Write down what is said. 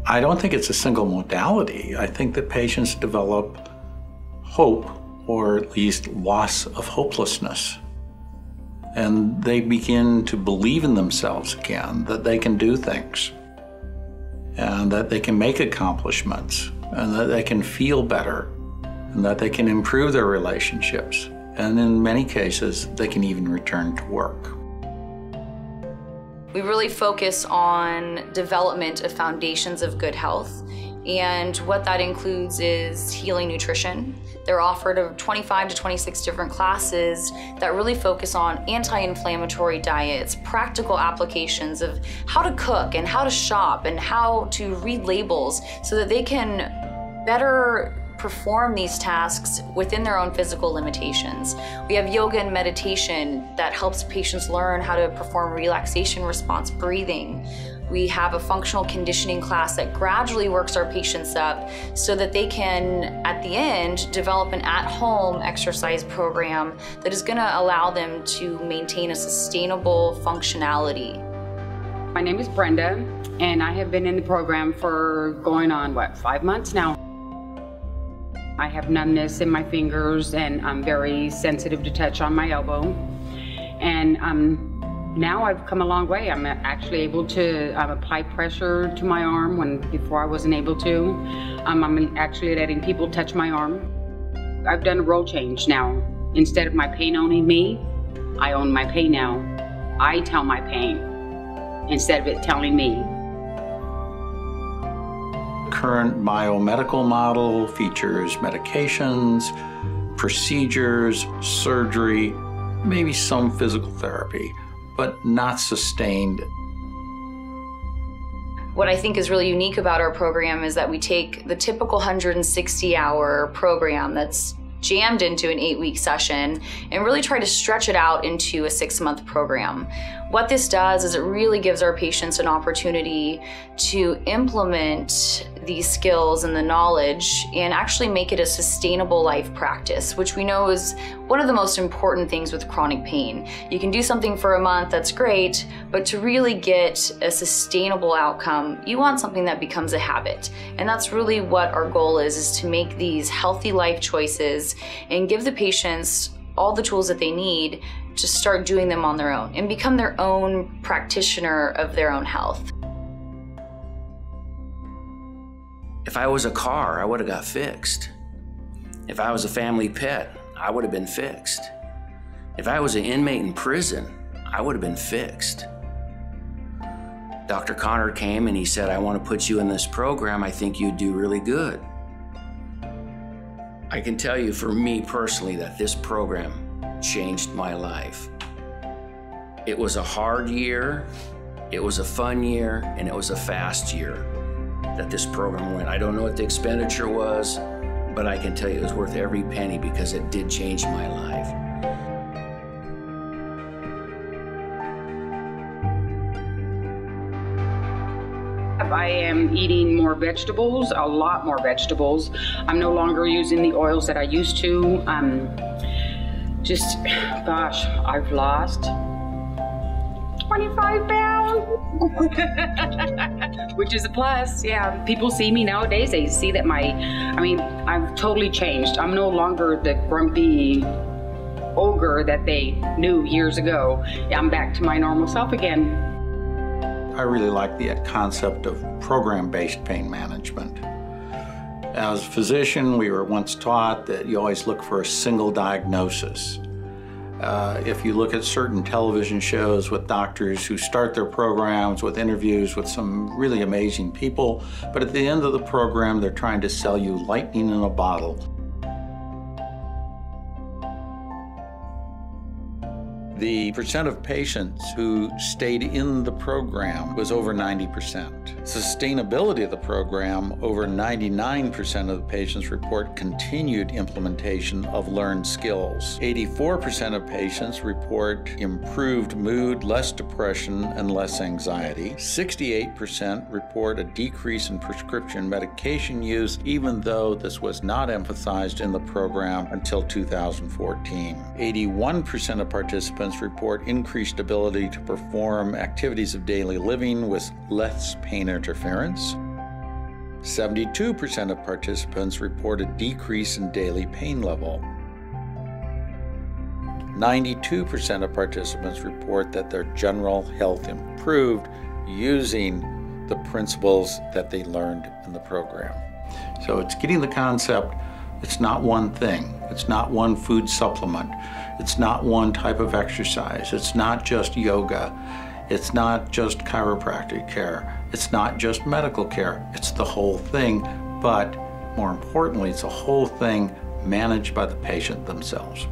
I don't think it's a single modality. I think that patients develop hope, or at least loss of hopelessness. And they begin to believe in themselves again, that they can do things, and that they can make accomplishments, and that they can feel better, and that they can improve their relationships. And in many cases, they can even return to work. We really focus on development of foundations of good health, and what that includes is healing nutrition. They're offered 25 to 26 different classes that really focus on anti-inflammatory diets, practical applications of how to cook and how to shop and how to read labels so that they can better perform these tasks within their own physical limitations. We have yoga and meditation that helps patients learn how to perform relaxation response breathing. We have a functional conditioning class that gradually works our patients up so that they can, at the end, develop an at-home exercise program that is going to allow them to maintain a sustainable functionality. My name is Brenda, and I have been in the program for going on, 5 months now. I have numbness in my fingers, and I'm very sensitive to touch on my elbow. And now I've come a long way. I'm actually able to apply pressure to my arm when before I wasn't able to. I'm actually letting people touch my arm. I've done a role change now. Instead of my pain owning me, I own my pain now. I tell my pain instead of it telling me. Current biomedical model features medications, procedures, surgery, maybe some physical therapy, but not sustained. What I think is really unique about our program is that we take the typical 160-hour program that's jammed into an 8-week session and really try to stretch it out into a 6-month program. What this does is it really gives our patients an opportunity to implement these skills and the knowledge and actually make it a sustainable life practice, which we know is one of the most important things with chronic pain. You can do something for a month, that's great, but to really get a sustainable outcome, you want something that becomes a habit. And that's really what our goal is to make these healthy life choices and give the patients all the tools that they need to start doing them on their own and become their own practitioner of their own health. If I was a car, I would have got fixed. If I was a family pet, I would have been fixed. If I was an inmate in prison, I would have been fixed. Dr. Connor came and he said, I want to put you in this program. I think you'd do really good. I can tell you for me personally that this program changed my life. It was a hard year, it was a fun year, and it was a fast year that this program went. I don't know what the expenditure was, but I can tell you it was worth every penny because it did change my life. I am eating more vegetables, a lot more vegetables. I'm no longer using the oils that I used to. Gosh, I've lost 25 pounds, which is a plus. Yeah, people see me nowadays, they see that I've totally changed. I'm no longer the grumpy ogre that they knew years ago. I'm back to my normal self again. I really like the concept of program-based pain management. As a physician, we were once taught that you always look for a single diagnosis. If you look at certain television shows with doctors who start their programs with interviews with some really amazing people, but at the end of the program, they're trying to sell you lightning in a bottle. The percent of patients who stayed in the program was over 90%. Sustainability of the program, over 99% of the patients report continued implementation of learned skills. 84% of patients report improved mood, less depression, and less anxiety. 68% report a decrease in prescription medication use, even though this was not emphasized in the program until 2014. 81% of participants report increased ability to perform activities of daily living with less pain interference. 72% of participants report a decrease in daily pain level. 92% of participants report that their general health improved using the principles that they learned in the program. So it's getting the concept, it's not one thing, it's not one food supplement, it's not one type of exercise, it's not just yoga, it's not just chiropractic care, it's not just medical care, it's the whole thing, but more importantly, it's a whole thing managed by the patient themselves.